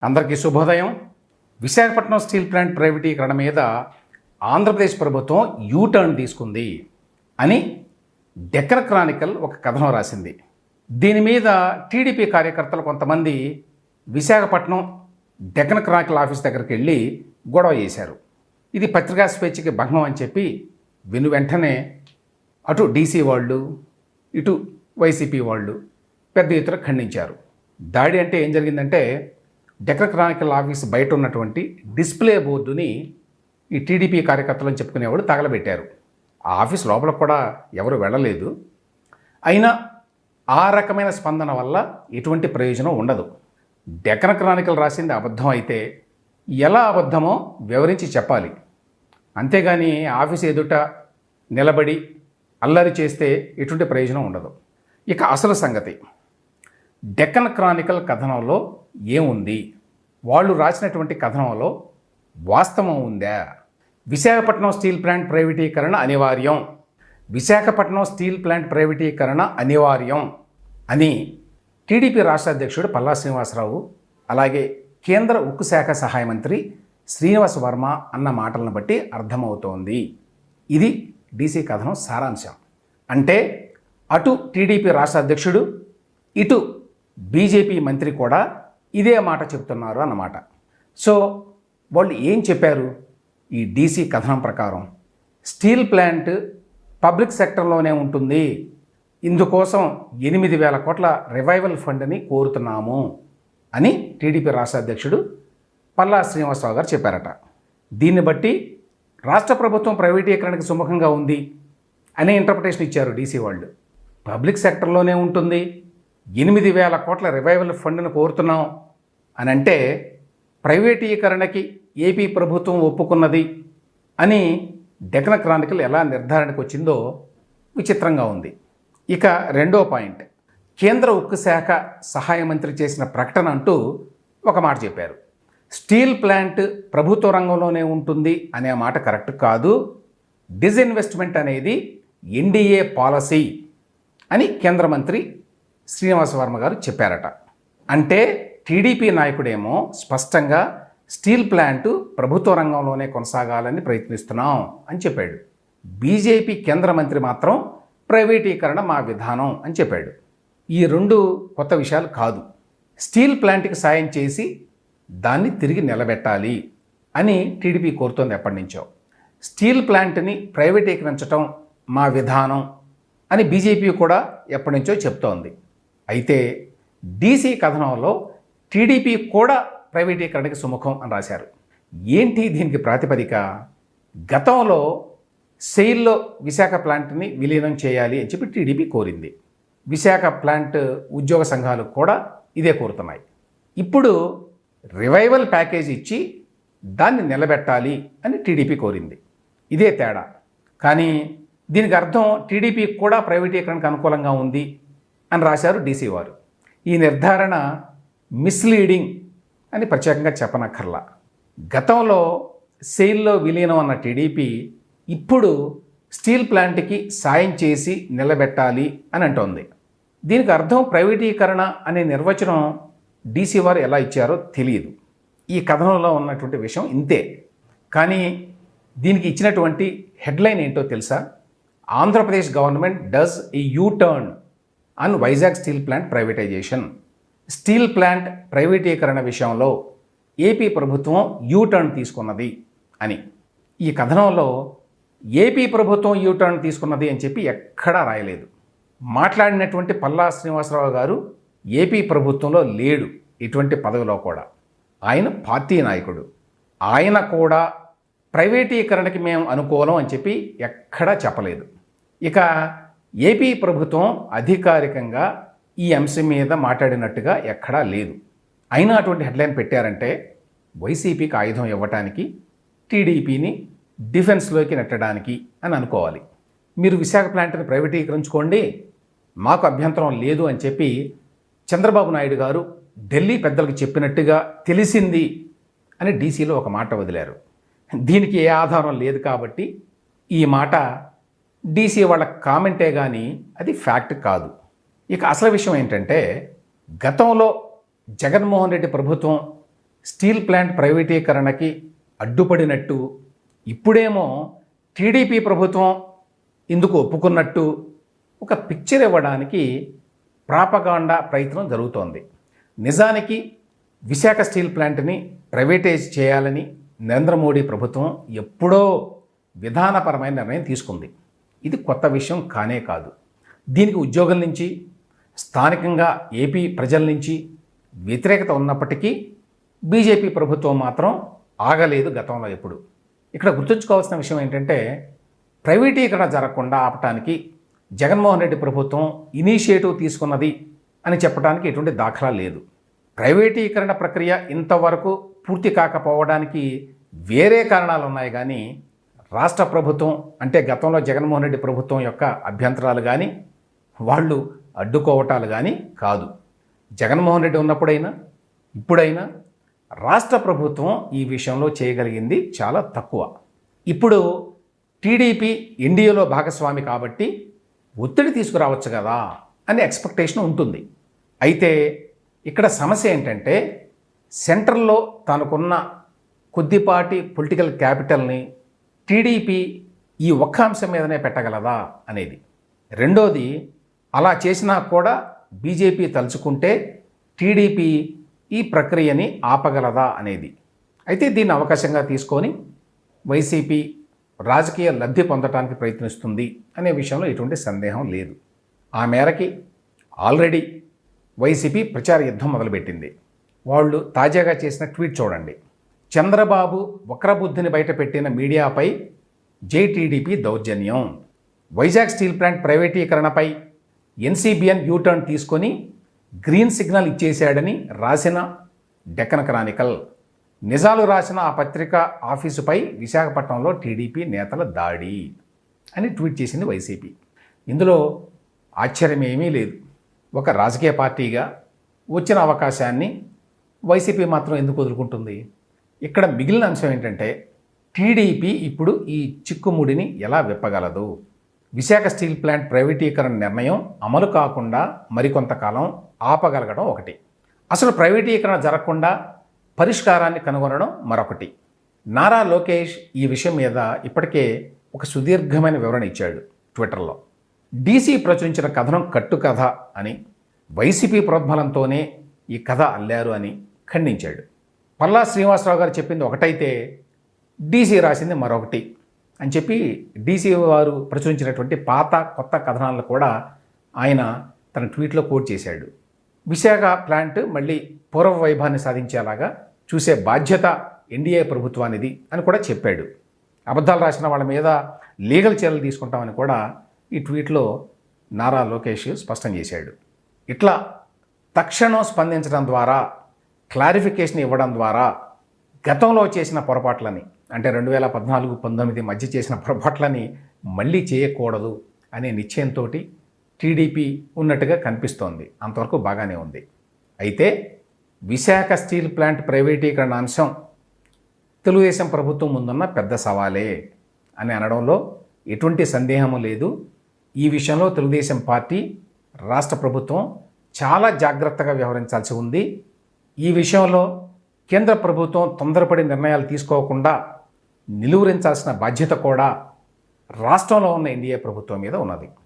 అందరికీ శుభోదయం. Visakhapatnam steel plant ప్రైవేటీకరణ మీద ఆంధ్రప్రదేశ్ ప్రభుత్వం యూటర్న్ తీసుకుంది అని డెక్కన్ క్రానికల్ ఒక కథనం రాసింది. దీని మీద టీడీపీ కార్యకర్తలు కొంతమంది విశాఖపట్నం డెక్కన్ క్రానికల్ ఆఫీస్ దగ్గరికి వెళ్ళి గొడవ చేశారు. ఇది పత్రికా స్వేచ్ఛకి భంగం అని చెప్పి వెంటనే అటు డీసీ వాళ్ళు ఇటు వైసీపీ వాళ్ళు పెద్ద ఎత్తున ఖండించారు. దాడి అంటే ఏం జరిగిందంటే డెక్కన్ క్రానికల్ ఆఫీస్ బయట ఉన్నటువంటి డిస్ప్లే బోర్డుని ఈ టీడీపీ కార్యకర్తలను చెప్పుకునేవాడు తగలబెట్టారు. ఆ ఆఫీస్ లోపల కూడా ఎవరు వెళ్ళలేదు. అయినా ఆ రకమైన స్పందన వల్ల ఎటువంటి ప్రయోజనం ఉండదు. డెక్కన్ క్రానికల్ రాసింది అబద్ధం అయితే ఎలా అబద్ధమో వివరించి చెప్పాలి. అంతేగాని ఆఫీస్ ఎదుట నిలబడి అల్లరి చేస్తే ఎటువంటి ప్రయోజనం ఉండదు. ఇక అసలు సంగతి, డెక్కన్ క్రానికల్ కథనంలో ఏముంది, వాళ్ళు రాసినటువంటి కథనంలో వాస్తవం ఉందా? విశాఖపట్నం స్టీల్ ప్లాంట్ ప్రైవేటీకరణ అనివార్యం, విశాఖపట్నం స్టీల్ ప్లాంట్ ప్రైవేటీకరణ అనివార్యం అని టీడీపీ రాష్ట్ర అధ్యక్షుడు పల్లా శ్రీనివాసరావు అలాగే కేంద్ర ఉక్కు శాఖ సహాయ మంత్రి శ్రీనివాస్ వర్మ అన్న మాటలను బట్టి అర్థమవుతోంది. ఇది డీసీ కథనం సారాంశం. అంటే అటు టీడీపీ రాష్ట్ర అధ్యక్షుడు ఇటు బీజేపీ మంత్రి కూడా ఇదే మాట చెప్తున్నారు అన్నమాట. సో వాళ్ళు ఏం చెప్పారు? ఈ డీసీ కథనం ప్రకారం స్టీల్ ప్లాంట్ పబ్లిక్ సెక్టర్లోనే ఉంటుంది, ఇందుకోసం 8,000 కోట్ల రివైవల్ ఫండ్ని కోరుతున్నాము అని టీడీపీ రాష్ట్ర అధ్యక్షుడు పల్లా శ్రీనివాసరావు గారు చెప్పారట. దీన్ని బట్టి రాష్ట్ర ప్రభుత్వం ప్రైవేటీకరణకు సుముఖంగా ఉంది అనే ఇంటర్ప్రిటేషన్ ఇచ్చారు డీసీ వాళ్ళు. పబ్లిక్ సెక్టర్లోనే ఉంటుంది, 8,000 కోట్ల రివైవల్ ఫండ్ను కోరుతున్నాం అని అంటే ప్రైవేటీకరణకి ఏపీ ప్రభుత్వం ఒప్పుకున్నది అని డెక్కన్ క్రానికల్ ఎలా నిర్ధారణకు వచ్చిందో విచిత్రంగా ఉంది. ఇక రెండో పాయింట్, కేంద్ర ఉక్కు శాఖ సహాయ మంత్రి చేసిన ప్రకటన అంటూ ఒక మాట చెప్పారు. స్టీల్ ప్లాంట్ ప్రభుత్వ రంగంలోనే ఉంటుంది అనే మాట కరెక్ట్ కాదు, డిస్ఇన్వెస్ట్మెంట్ అనేది ఎన్డీఏ పాలసీ అని కేంద్ర మంత్రి శ్రీనివాస వర్మ గారు చెప్పారట. అంటే టీడీపీ నాయకుడేమో స్పష్టంగా స్టీల్ ప్లాంట్ ప్రభుత్వ రంగంలోనే కొనసాగాలని ప్రయత్నిస్తున్నాం అని చెప్పాడు. బీజేపీ కేంద్ర మంత్రి మాత్రం ప్రైవేటీకరణ మా విధానం అని చెప్పాడు. ఈ రెండు కొత్త విషయాలు కాదు. స్టీల్ ప్లాంట్కి సాయం చేసి దాన్ని తిరిగి నిలబెట్టాలి అని టీడీపీ కోరుతోంది ఎప్పటి నుంచో. స్టీల్ ప్లాంట్ని ప్రైవేటీకరించడం మా విధానం అని బీజేపీ కూడా ఎప్పటి నుంచో చెప్తోంది. అయితే డీసీ కథనంలో టీడీపీ కూడా ప్రైవేటీకరణకి సుముఖం అని రాశారు. ఏంటి దీనికి ప్రాతిపదిక? గతంలో సెయిల్లో విశాఖ ప్లాంట్ని విలీనం చేయాలి అని చెప్పి టీడీపీ కోరింది. విశాఖ ప్లాంట్ ఉద్యోగ సంఘాలు కూడా ఇదే కోరుతున్నాయి. ఇప్పుడు రివైవల్ ప్యాకేజ్ ఇచ్చి దాన్ని నిలబెట్టాలి అని టీడీపీ కోరింది. ఇదే తేడా. కానీ దీనికి అర్థం టీడీపీ కూడా ప్రైవేటీకరణకు అనుకూలంగా ఉంది అని రాశారు డీసీ వారు. ఈ నిర్ధారణ మిస్లీడింగ్ అని ప్రత్యేకంగా చెప్పనక్కర్లా. గతంలో సెయిల్లో విలీనం అన్న టీడీపీ ఇప్పుడు స్టీల్ ప్లాంట్కి సాయం చేసి నిలబెట్టాలి అని అంటోంది. దీనికి అర్థం ప్రైవేటీకరణ అనే నిర్వచనం డీసీ వారు ఎలా ఇచ్చారో తెలియదు. ఈ కథనంలో ఉన్నటువంటి విషయం ఇంతే. కానీ దీనికి ఇచ్చినటువంటి హెడ్లైన్ ఏంటో తెలుసా? Andhra Pradesh government does a U turn on Vizag steel plant privatisation. Steel plant ప్రైవేటీకరణ విషయంలో ఏపీ ప్రభుత్వం యూటర్న్ తీసుకున్నది అని. ఈ కథనంలో ఏపీ ప్రభుత్వం యూటర్న్ తీసుకున్నది అని చెప్పి ఎక్కడా రాయలేదు. మాట్లాడినటువంటి పల్లా శ్రీనివాసరావు గారు ఏపీ ప్రభుత్వంలో లేడు, ఎటువంటి పదవిలో కూడా. ఆయన పార్టీ నాయకుడు. ఆయన కూడా ప్రైవేటీకరణకి మేము అనుకూలం అని చెప్పి ఎక్కడా చెప్పలేదు. ఇక ఏపీ ప్రభుత్వం అధికారికంగా ఈ అంశం మీద మాట్లాడినట్టుగా ఎక్కడా లేదు. అయినా అటువంటి హెడ్లైన్ పెట్టారంటే వైసీపీకి ఆయుధం ఇవ్వటానికి, టీడీపీని డిఫెన్స్లోకి నెట్టడానికి అని అనుకోవాలి. మీరు విశాఖ ప్లాంట్ని ప్రైవేటీకరించుకోండి, మాకు అభ్యంతరం లేదు అని చెప్పి చంద్రబాబు నాయుడు గారు ఢిల్లీ పెద్దలకు చెప్పినట్టుగా తెలిసింది అని డీసీలో ఒక మాట వదిలారు. దీనికి ఏ ఆధారం లేదు కాబట్టి ఈ మాట డీసీ వాళ్ళ కామెంటే కానీ అది ఫ్యాక్ట్ కాదు. ఇక అసలు విషయం ఏంటంటే, గతంలో జగన్మోహన్ రెడ్డి ప్రభుత్వం స్టీల్ ప్లాంట్ ప్రైవేటీకరణకి అడ్డుపడినట్టు, ఇప్పుడేమో టీడీపీ ప్రభుత్వం ఇందుకు ఒప్పుకున్నట్టు ఒక పిక్చర్ ఇవ్వడానికి ప్రాపగాండా ప్రయత్నం జరుగుతోంది. నిజానికి విశాఖ స్టీల్ ప్లాంట్ని ప్రైవేటైజ్ చేయాలని నరేంద్ర మోడీ ప్రభుత్వం ఎప్పుడో విధానపరమైన నిర్ణయం తీసుకుంది. ఇది కొత్త విషయం కానే కాదు. దీనికి ఉద్యోగుల నుంచి, స్థానికంగా ఏపీ ప్రజల నుంచి వ్యతిరేకత ఉన్నప్పటికీ బీజేపీ ప్రభుత్వం మాత్రం ఆగలేదు గతంలో ఎప్పుడు. ఇక్కడ గుర్తుంచుకోవాల్సిన విషయం ఏంటంటే, ప్రైవేటీకరణ జరగకుండా ఆపటానికి జగన్మోహన్ రెడ్డి ప్రభుత్వం ఇనిషియేటివ్ తీసుకున్నది అని చెప్పడానికి ఎటువంటి దాఖలా లేదు. ప్రైవేటీకరణ ప్రక్రియ ఇంతవరకు పూర్తి కాకపోవడానికి వేరే కారణాలు ఉన్నాయి కానీ రాష్ట్ర ప్రభుత్వం అంటే గతంలో జగన్మోహన్ రెడ్డి ప్రభుత్వం యొక్క అభ్యంతరాలు కానీ వాళ్ళు అడ్డుకోవటాలు కానీ కాదు. జగన్మోహన్ రెడ్డి ఉన్నప్పుడైనా ఇప్పుడైనా రాష్ట్ర ప్రభుత్వం ఈ విషయంలో చేయగలిగింది చాలా తక్కువ. ఇప్పుడు టీడీపీ ఎన్డీఏలో భాగస్వామి కాబట్టి ఒత్తిడి తీసుకురావచ్చు కదా అనే ఎక్స్పెక్టేషన్ ఉంటుంది. అయితే ఇక్కడ సమస్య ఏంటంటే, సెంట్రల్లో తనకున్న కొద్దిపాటి పొలిటికల్ క్యాపిటల్ని టీడీపీ ఈ ఒక్క అంశం మీదనే పెట్టగలదా అనేది. రెండోది, అలా చేసినా కూడా బీజేపీ తలుచుకుంటే టీడీపీ ఈ ప్రక్రియని ఆపగలదా అనేది. అయితే దీన్ని అవకాశంగా తీసుకొని వైసీపీ రాజకీయ లబ్ధి పొందడానికి ప్రయత్నిస్తుంది అనే విషయంలో ఎటువంటి సందేహం లేదు. ఆ మేరకి ఆల్రెడీ వైసీపీ ప్రచార యుద్ధం మొదలుపెట్టింది. వాళ్ళు తాజాగా చేసిన ట్వీట్ చూడండి. చంద్రబాబు వక్రబుద్ధిని బయటపెట్టిన మీడియాపై జేటీడీపీ దౌర్జన్యం, వైజాగ్ స్టీల్ ప్లాంట్ ప్రైవేటీకరణపై ఎన్సీబీఎన్ యూటర్న్ తీసుకొని గ్రీన్ సిగ్నల్ ఇచ్చేశాడని రాసిన డెక్కన్ క్రానికల్, నిజాలు రాసిన ఆ పత్రిక ఆఫీసుపై విశాఖపట్నంలో టీడీపీ నేతల దాడి అని ట్వీట్ చేసింది వైసీపీ. ఇందులో ఆశ్చర్యమేమీ లేదు. ఒక రాజకీయ పార్టీగా వచ్చిన అవకాశాన్ని వైసీపీ మాత్రం ఎందుకు వదులుకుంటుంది? ఇక్కడ మిగిలిన అంశం ఏంటంటే, టీడీపీ ఇప్పుడు ఈ చిక్కుముడిని ఎలా విప్పగలదు? విశాఖ స్టీల్ ప్లాంట్ ప్రైవేటీకరణ నిర్ణయం అమలు కాకుండా మరికొంతకాలం ఆపగలగడం ఒకటి, అసలు ప్రైవేటీకరణ జరగకుండా పరిష్కారాన్ని కనుగొనడం మరొకటి. నారా లోకేష్ ఈ విషయం మీద ఇప్పటికే ఒక సుదీర్ఘమైన వివరణ ఇచ్చాడు ట్విట్టర్లో. డీసీ ప్రచురించిన కథనం కట్టుకథ అని, వైసీపీ ప్రోద్బలంతోనే ఈ కథ అల్లారు అని ఖండించాడు. పల్లా శ్రీనివాసరావు గారు చెప్పింది ఒకటైతే డీసీ రాసింది మరొకటి అని చెప్పి డీసీ వారు ప్రచురించినటువంటి పాత కొత్త కథనాలను కూడా ఆయన తన ట్వీట్లో కోట్ చేశాడు. విశాఖ ప్లాంట్ మళ్ళీ పూర్వ వైభవాన్ని సాధించేలాగా చూసే బాధ్యత ఎన్డీఏ ప్రభుత్వానిది అని కూడా చెప్పాడు. అబద్ధాలు రాసిన వాళ్ళ మీద లీగల్ చర్యలు తీసుకుంటామని కూడా ఈ ట్వీట్లో నారా లోకేష్ స్పష్టం చేశాడు. ఇట్లా తక్షణం స్పందించడం ద్వారా, క్లారిఫికేషన్ ఇవ్వడం ద్వారా గతంలో చేసిన పొరపాట్లని, అంటే 2014-19 మధ్య చేసిన పొరపాట్లని మళ్ళీ చేయకూడదు అనే నిశ్చయంతో టీడీపీ ఉన్నట్టుగా కనిపిస్తోంది. అంతవరకు బాగానే ఉంది. అయితే విశాఖ స్టీల్ ప్లాంట్ ప్రైవేటీకరణ అంశం తెలుగుదేశం ప్రభుత్వం ముందున్న పెద్ద సవాలే అని అనడంలో ఎటువంటి సందేహము లేదు. ఈ విషయంలో తెలుగుదేశం పార్టీ, రాష్ట్ర ప్రభుత్వం చాలా జాగ్రత్తగా వ్యవహరించాల్సి ఉంది. ఈ విషయంలో కేంద్ర ప్రభుత్వం తొందరపడి నిర్ణయాలు తీసుకోకుండా నిలువరించాల్సిన బాధ్యత కూడా రాష్ట్రంలో ఉన్న ఎన్డీఏ ప్రభుత్వం మీద ఉన్నది.